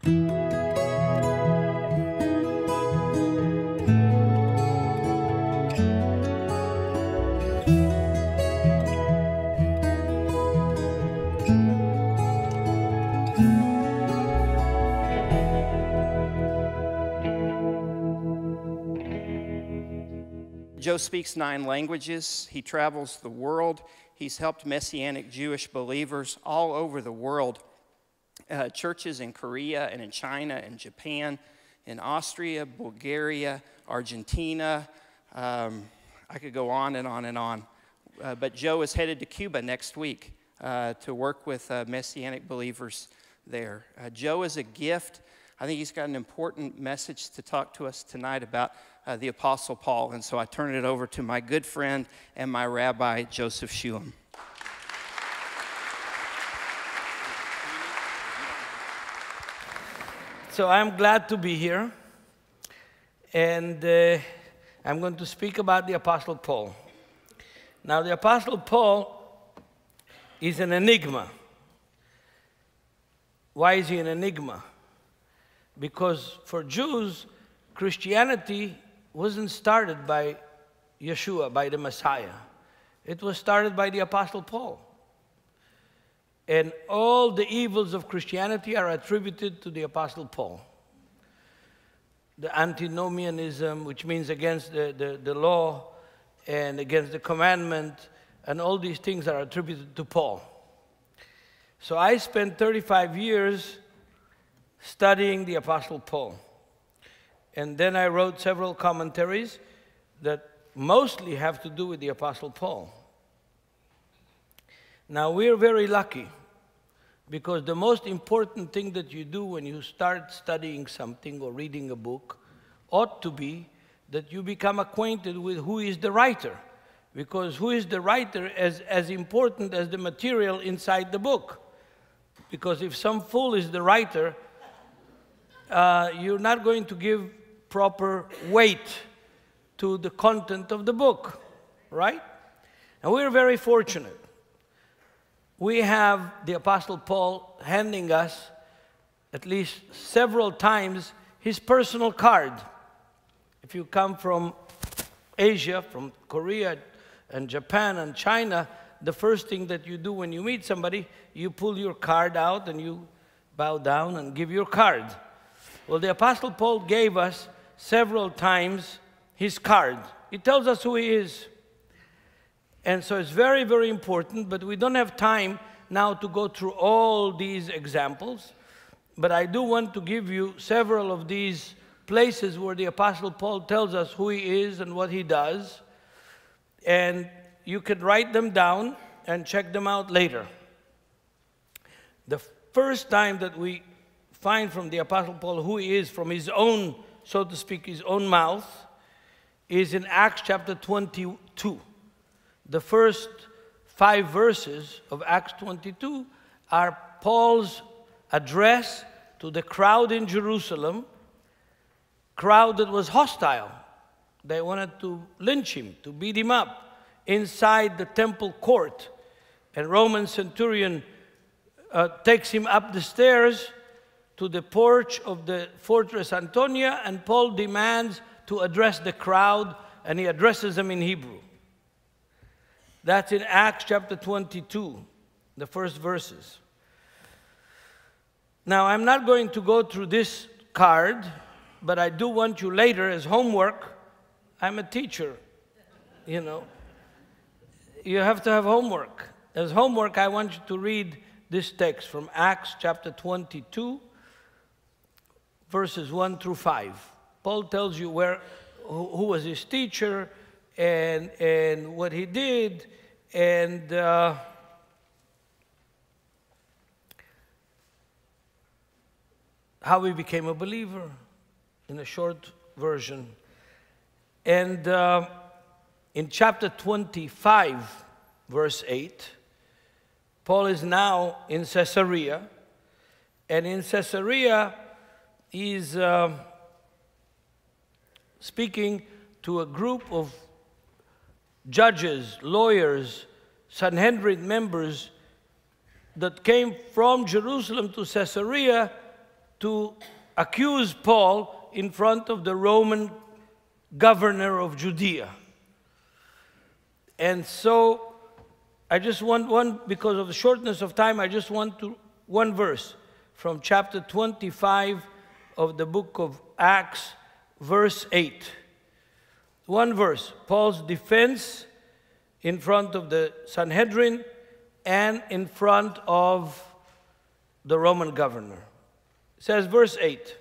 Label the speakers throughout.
Speaker 1: Joe speaks 9 languages. He travels the world. He's helped Messianic Jewish believers all over the world. Churches in Korea and in China and Japan, in Austria, Bulgaria, Argentina. I could go on and on and on. But Joe is headed to Cuba next week to work with Messianic believers there. Joe is a gift. I think he's got an important message to talk to us tonight about the Apostle Paul. And so I turn it over to my good friend and my rabbi, Joseph Shulam.
Speaker 2: So I'm glad to be here. And I'm going to speak about the Apostle Paul. Now, the Apostle Paul is an enigma. Why is he an enigma? Because for Jews, Christianity wasn't started by Yeshua, by the Messiah. It was started by the Apostle Paul. And all the evils of Christianity are attributed to the Apostle Paul. The antinomianism, which means against the law and against the commandment, and all these things are attributed to Paul. So I spent 35 years studying the Apostle Paul. And then I wrote several commentaries that mostly have to do with the Apostle Paul. Now, we're very lucky because the most important thing that you do when you start studying something or reading a book ought to be that you become acquainted with who is the writer. Because who is the writer is as important as the material inside the book. Because if some fool is the writer, you're not going to give proper weight to the content of the book, right? And we're very fortunate. We have the Apostle Paul handing us, at least several times, his personal card. If you come from Asia, from Korea and Japan and China, the first thing that you do when you meet somebody, you pull your card out and you bow down and give your card. Well, the Apostle Paul gave us several times his card. It tells us who he is. And so it's very, very important, but we don't have time now to go through all these examples. But I do want to give you several of these places where the Apostle Paul tells us who he is and what he does. And you could write them down and check them out later. The first time that we find from the Apostle Paul who he is from his own, so to speak, his own mouth, is in Acts chapter 22. The first 5 verses of Acts 22 are Paul's address to the crowd in Jerusalem, crowd that was hostile. They wanted to lynch him, to beat him up inside the temple court. And Roman centurion takes him up the stairs to the porch of the fortress Antonia, and Paul demands to address the crowd, and he addresses them in Hebrew. That's in Acts chapter 22, the first verses. Now, I'm not going to go through this card, but I do want you later as homework. I'm a teacher, you know. You have to have homework. As homework, I want you to read this text from Acts chapter 22, verses 1 through 5. Paul tells you who was his teacher and what he did and how he became a believer in a short version. And in chapter 25, verse 8, Paul is now in Caesarea. And in Caesarea, he's speaking to a group of judges, lawyers, Sanhedrin members that came from Jerusalem to Caesarea to accuse Paul in front of the Roman governor of Judea. And so I just want because of the shortness of time, I just want one verse from chapter 25 of the book of Acts, verse 8. One verse, Paul's defense in front of the Sanhedrin and in front of the Roman governor. It says, verse 8,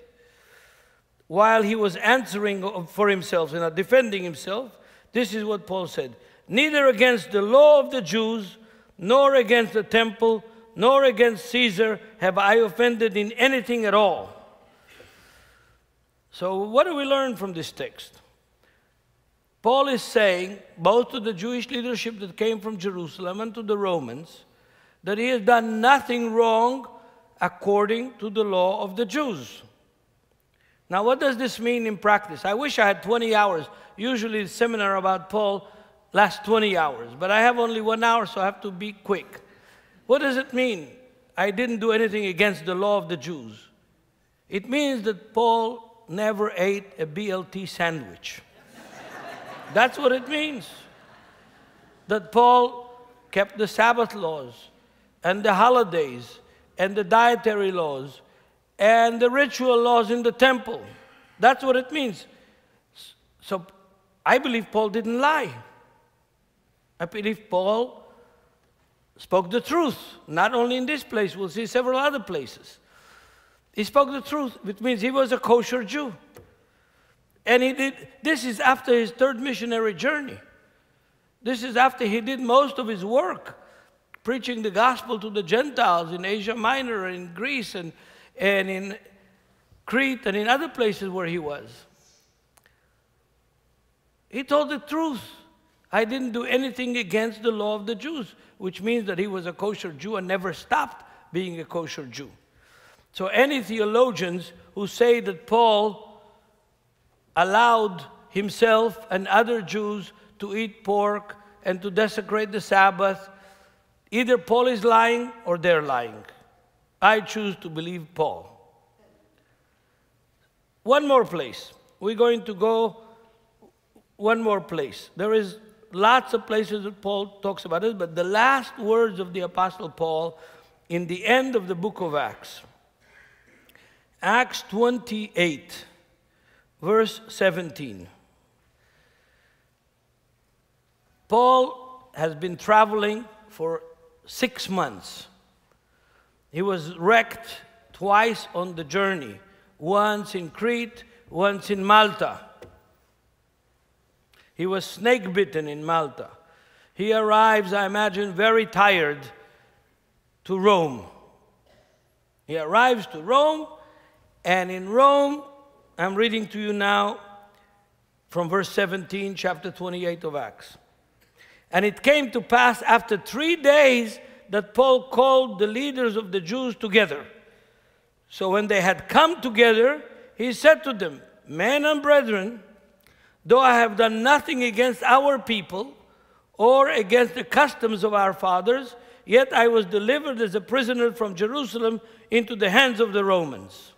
Speaker 2: while he was answering for himself and defending himself, this is what Paul said: neither against the law of the Jews, nor against the temple, nor against Caesar have I offended in anything at all. So what do we learn from this text? Paul is saying, both to the Jewish leadership that came from Jerusalem and to the Romans, that he has done nothing wrong according to the law of the Jews. Now, what does this mean in practice? I wish I had 20 hours. Usually the seminar about Paul lasts 20 hours, but I have only 1 hour, so I have to be quick. What does it mean? I didn't do anything against the law of the Jews. It means that Paul never ate a BLT sandwich. That's what it means. That Paul kept the Sabbath laws and the holidays and the dietary laws and the ritual laws in the temple. That's what it means. So I believe Paul didn't lie. I believe Paul spoke the truth. Not only in this place, we'll see several other places. He spoke the truth, which means he was a kosher Jew. And he did, this is after his third missionary journey. This is after he did most of his work, preaching the gospel to the Gentiles in Asia Minor, and in Greece, and in Crete, and in other places where he was. He told the truth. I didn't do anything against the law of the Jews, which means that he was a kosher Jew and never stopped being a kosher Jew. So any theologians who say that Paul allowed himself and other Jews to eat pork and to desecrate the Sabbath, either Paul is lying or they're lying. I choose to believe Paul. One more place. We're going to go one more place. There is lots of places that Paul talks about it, but the last words of the Apostle Paul in the end of the book of Acts. Acts 28, verse 17. Paul has been traveling for 6 months. He was wrecked twice on the journey, once in Crete, once in Malta. He was snake bitten in Malta. He arrives, I imagine, very tired to Rome. He arrives to Rome, and in Rome, I'm reading to you now from verse 17, chapter 28 of Acts. And it came to pass after 3 days that Paul called the leaders of the Jews together. So when they had come together, he said to them, men and brethren, though I have done nothing against our people or against the customs of our fathers, yet I was delivered as a prisoner from Jerusalem into the hands of the Romans.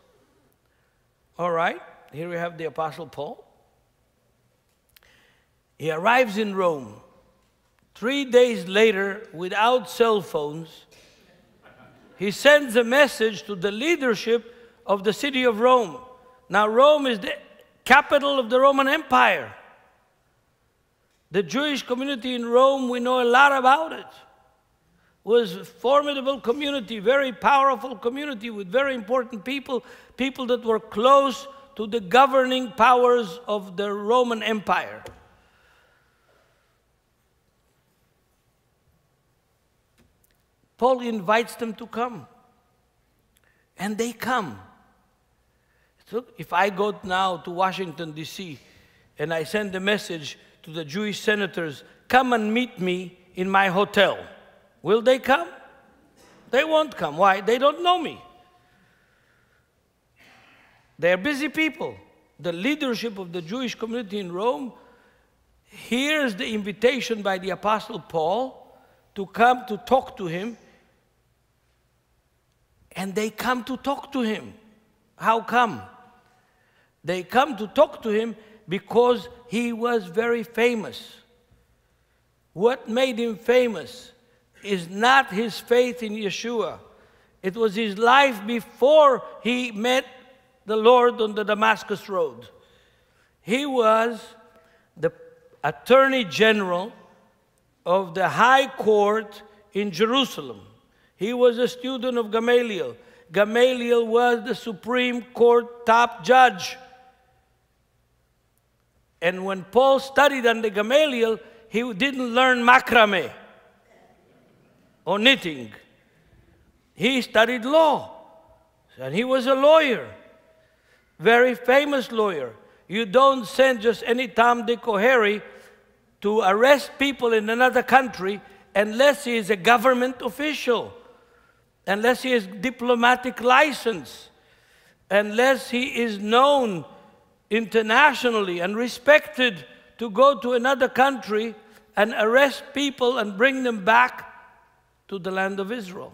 Speaker 2: All right, here we have the Apostle Paul. He arrives in Rome. 3 days later, without cell phones, he sends a message to the leadership of the city of Rome. Now, Rome is the capital of the Roman Empire. The Jewish community in Rome, we know a lot about it. Was a formidable community, very powerful community with very important people, people that were close to the governing powers of the Roman Empire. Paul invites them to come, and they come. So if I go now to Washington, D.C., and I send a message to the Jewish senators, come and meet me in my hotel, will they come? They won't come. Why? They don't know me. They're busy people. The leadership of the Jewish community in Rome hears the invitation by the Apostle Paul to come to talk to him, and they come to talk to him. How come? They come to talk to him because he was very famous. What made him famous is not his faith in Yeshua. It was his life before he met the Lord on the Damascus Road. He was the Attorney General of the High Court in Jerusalem. He was a student of Gamaliel. Gamaliel was the Supreme Court top judge. And when Paul studied under Gamaliel, he didn't learn macrame or knitting. He studied law, and he was a lawyer, very famous lawyer. You don't send just any Tom, Dick, or Harry to arrest people in another country unless he is a government official, unless he has diplomatic license, unless he is known internationally and respected to go to another country and arrest people and bring them back to the land of Israel.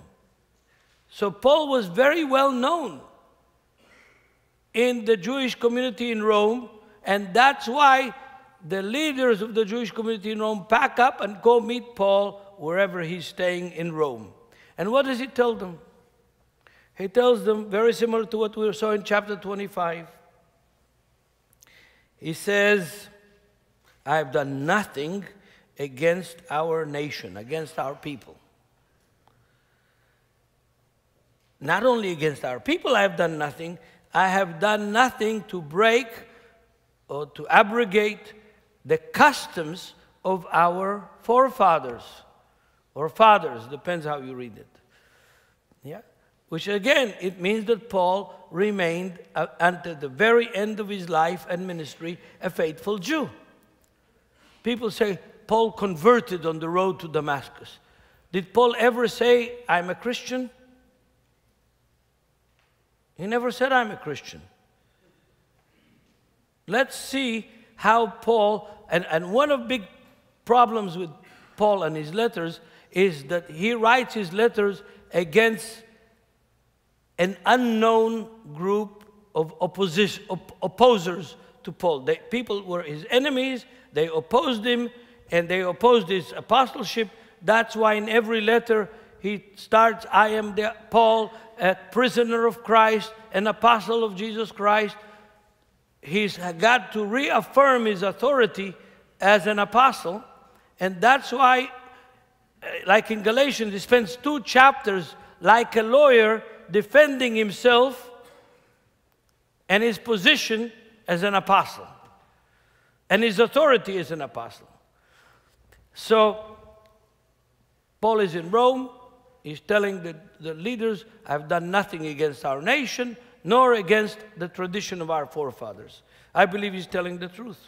Speaker 2: So Paul was very well known in the Jewish community in Rome, and that's why the leaders of the Jewish community in Rome pack up and go meet Paul wherever he's staying in Rome. And what does he tell them? He tells them, very similar to what we saw in chapter 25. He says, I have done nothing against our nation, against our people. Not only against our people I have done nothing, I have done nothing to break or to abrogate the customs of our forefathers, or fathers, depends how you read it. Yeah? Which again, it means that Paul remained until the very end of his life and ministry a faithful Jew. People say Paul converted on the road to Damascus. Did Paul ever say, I'm a Christian? He never said, I'm a Christian. Let's see how Paul, and one of the big problems with Paul and his letters is that he writes his letters against an unknown group of opposers to Paul. People were his enemies, they opposed him, and they opposed his apostleship. That's why in every letter he starts, I am Paul, a prisoner of Christ, an apostle of Jesus Christ. He's got to reaffirm his authority as an apostle, and that's why, like in Galatians, he spends 2 chapters like a lawyer defending himself and his position as an apostle and his authority as an apostle. So Paul is in Rome. He's telling the leaders, I've done nothing against our nation, nor against the tradition of our forefathers. I believe he's telling the truth.